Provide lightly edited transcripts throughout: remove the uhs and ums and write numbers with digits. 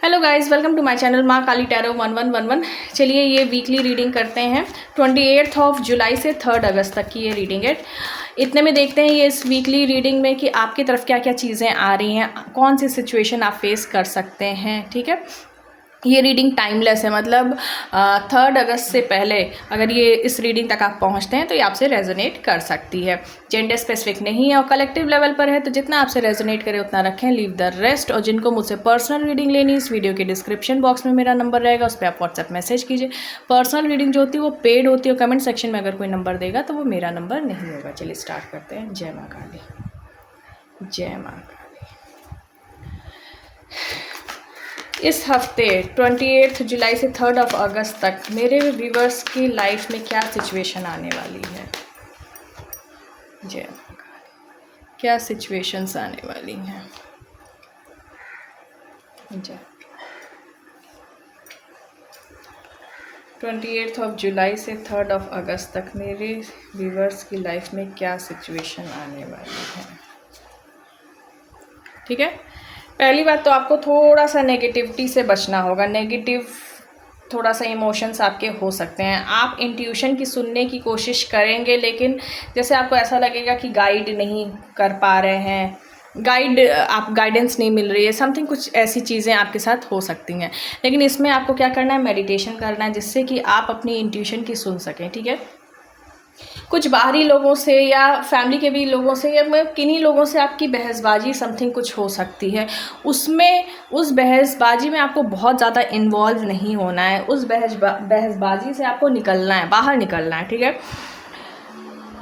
Hello guys, welcome to my channel Maa Kali tarot 1111। चलिए ये weekly reading करते हैं 28 जुलाई से 3 अगस्त तक की ये रीडिंग है। इतने में देखते हैं ये इस वीकली रीडिंग में कि आपकी तरफ क्या क्या चीज़ें आ रही हैं, कौन सी सिचुएशन आप फेस कर सकते हैं। ठीक है, ये रीडिंग टाइमलेस है, मतलब 3 अगस्त से पहले अगर ये इस रीडिंग तक आप पहुंचते हैं तो ये आपसे रेजोनेट कर सकती है। जेंडर स्पेसिफिक नहीं है और कलेक्टिव लेवल पर है, तो जितना आपसे रेजोनेट करे उतना रखें, लीव द रेस्ट। और जिनको मुझसे पर्सनल रीडिंग लेनी, इस वीडियो के डिस्क्रिप्शन बॉक्स में मेरा नंबर रहेगा, उस पर आप व्हाट्सएप मैसेज कीजिए। पर्सनल रीडिंग जो होती है वो पेड होती है, कमेंट सेक्शन में अगर कोई नंबर देगा तो वो मेरा नंबर नहीं होगा। चलिए स्टार्ट करते हैं। जय माँ काली, जय माँ काली। इस हफ्ते 28 जुलाई से 3 अगस्त तक मेरे व्यूवर्स की लाइफ में क्या सिचुएशन आने वाली है। जय माँ काली, क्या सिचुएशंस आने वाली हैं। जय 28 जुलाई से 3 अगस्त तक मेरे व्यूवर्स की लाइफ में क्या सिचुएशन आने वाली है। ठीक है, पहली बात तो आपको थोड़ा सा नेगेटिविटी से बचना होगा। नेगेटिव थोड़ा सा इमोशंस आपके हो सकते हैं। आप इंट्यूशन की सुनने की कोशिश करेंगे, लेकिन जैसे आपको ऐसा लगेगा कि गाइड नहीं कर पा रहे हैं, गाइडेंस नहीं मिल रही है, समथिंग कुछ ऐसी चीज़ें आपके साथ हो सकती हैं। लेकिन इसमें आपको क्या करना है, मेडिटेशन करना है, जिससे कि आप अपनी इंट्यूशन की सुन सकें। ठीक है, कुछ बाहरी लोगों से या फैमिली के भी लोगों से या किन्हीं लोगों से आपकी बहसबाजी समथिंग कुछ हो सकती है। उस बहसबाजी में आपको बहुत ज़्यादा इन्वॉल्व नहीं होना है। उस बहसबाजी से आपको निकलना है, बाहर निकलना है। ठीक है,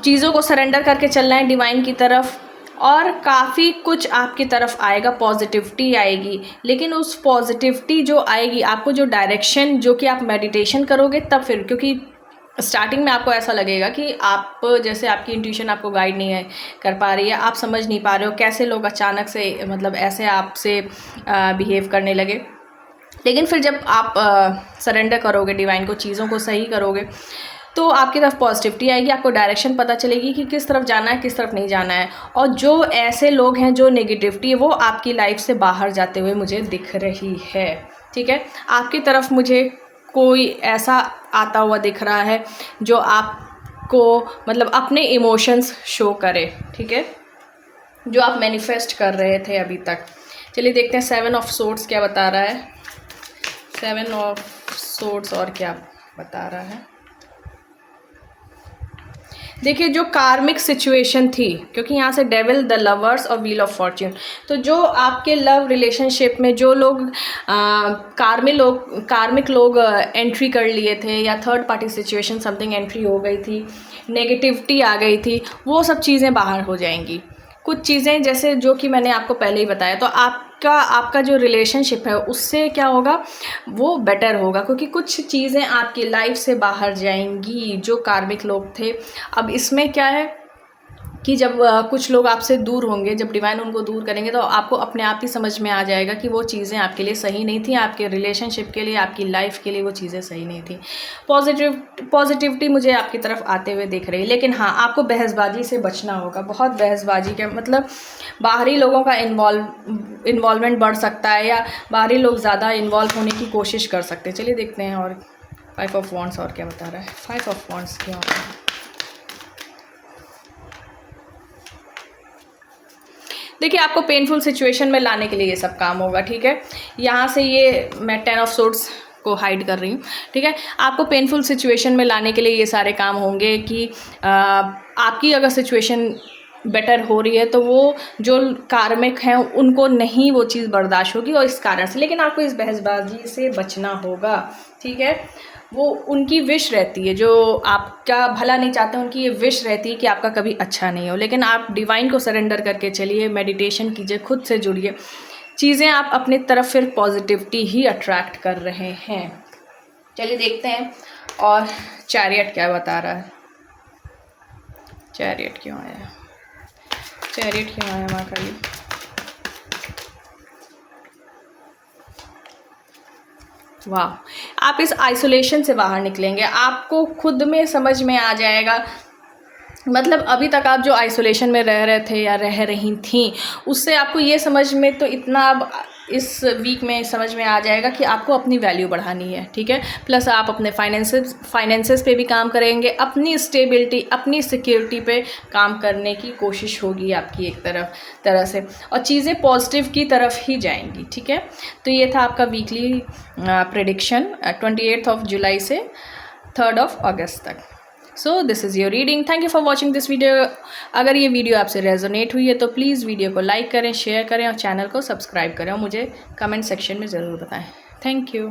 चीज़ों को सरेंडर करके चलना है डिवाइन की तरफ, और काफ़ी कुछ आपकी तरफ आएगा, पॉजिटिविटी आएगी। लेकिन उस पॉजिटिविटी जो आएगी, आपको जो डायरेक्शन, जो कि आप मेडिटेशन करोगे तब फिर, क्योंकि स्टार्टिंग में आपको ऐसा लगेगा कि आप जैसे आपकी इंट्यूशन आपको गाइड नहीं है कर पा रही है, आप समझ नहीं पा रहे हो कैसे लोग अचानक से मतलब ऐसे आपसे बिहेव करने लगे। लेकिन फिर जब आप सरेंडर करोगे डिवाइन को, चीज़ों को सही करोगे, तो आपकी तरफ पॉजिटिविटी आएगी, आपको डायरेक्शन पता चलेगी कि किस तरफ जाना है, किस तरफ नहीं जाना है। और जो ऐसे लोग हैं जो नेगेटिविटी है वो आपकी लाइफ से बाहर जाते हुए मुझे दिख रही है। ठीक है, आपकी तरफ मुझे कोई ऐसा आता हुआ दिख रहा है जो आपको मतलब अपने इमोशंस शो करे। ठीक है, जो आप मैनिफेस्ट कर रहे थे अभी तक। चलिए देखते हैं 7 ऑफ सोर्ड्स क्या बता रहा है। 7 ऑफ सोर्ड्स और क्या बता रहा है। देखिए, जो कार्मिक सिचुएशन थी, क्योंकि यहाँ से डेविल, द लवर्स और व्हील ऑफ फॉर्च्यून, तो जो आपके लव रिलेशनशिप में जो लोग कार्मिक लोग एंट्री कर लिए थे, या third party situation something entry हो गई थी, नेगेटिविटी आ गई थी, वो सब चीज़ें बाहर हो जाएंगी। कुछ चीज़ें जैसे जो कि मैंने आपको पहले ही बताया, तो आपका जो रिलेशनशिप है उससे क्या होगा, वो बेटर होगा, क्योंकि कुछ चीज़ें आपकी लाइफ से बाहर जाएंगी जो कार्मिक लोग थे। अब इसमें क्या है कि जब कुछ लोग आपसे दूर होंगे, जब डिवाइन उनको दूर करेंगे, तो आपको अपने आप ही समझ में आ जाएगा कि वो चीज़ें आपके लिए सही नहीं थी, आपके रिलेशनशिप के लिए, आपकी लाइफ के लिए वो चीज़ें सही नहीं थी। पॉजिटिविटी मुझे आपकी तरफ आते हुए दिख रही है। लेकिन हाँ, आपको बहसबाजी से बचना होगा। बहुत बहसबाजी का मतलब बाहरी लोगों का इन्वॉल्वमेंट बढ़ सकता है, या बाहरी लोग ज़्यादा इन्वॉल्व होने की कोशिश कर सकते हैं। चलिए देखते हैं और 5 ऑफ वॉन्ड्स और क्या बता रहा है। 5 ऑफ वॉन्ड्स क्या होता है। देखिए, आपको पेनफुल सिचुएशन में लाने के लिए ये सब काम होगा। ठीक है, यहाँ से ये मैं 10 ऑफ सोर्ड्स को हाइड कर रही हूँ। ठीक है, आपको पेनफुल सिचुएशन में लाने के लिए ये सारे काम होंगे कि आपकी अगर सिचुएशन बेटर हो रही है तो वो जो कार्मिक हैं उनको नहीं वो चीज़ बर्दाश्त होगी, और इस कारण से। लेकिन आपको इस बहसबाजी से बचना होगा। ठीक है, वो उनकी विश रहती है, जो आपका भला नहीं चाहते, उनकी ये विश रहती है कि आपका कभी अच्छा नहीं हो। लेकिन आप डिवाइन को सरेंडर करके चलिए, मेडिटेशन कीजिए, खुद से जुड़िए, चीज़ें आप अपनी तरफ फिर पॉजिटिविटी ही अट्रैक्ट कर रहे हैं। चलिए देखते हैं और चैरियट क्या बता रहा है। चैरियट क्यों आया, चैरियट क्यों आया माँ काली। वाह, आप इस आइसोलेशन से बाहर निकलेंगे, आपको खुद में समझ में आ जाएगा मतलब अभी तक आप जो आइसोलेशन में रह रहे थे या रह रही थी, उससे आपको ये समझ में तो इतना अब इस वीक में समझ में आ जाएगा कि आपको अपनी वैल्यू बढ़ानी है, ठीक है। प्लस आप अपने फाइनेंसेस पे भी काम करेंगे, अपनी स्टेबिलिटी, अपनी सिक्योरिटी पे काम करने की कोशिश होगी आपकी एक तरह से, और चीज़ें पॉजिटिव की तरफ ही जाएंगी, ठीक है। तो ये था आपका वीकली प्रेडिक्शन 28 जुलाई से 3 अगस्त तक। So this is your reading. Thank you for watching this video. अगर ये वीडियो आपसे रेजोनेट हुई है तो प्लीज़ वीडियो को लाइक करें, शेयर करें और चैनल को सब्सक्राइब करें, और मुझे कमेंट सेक्शन में ज़रूर बताएं। Thank you.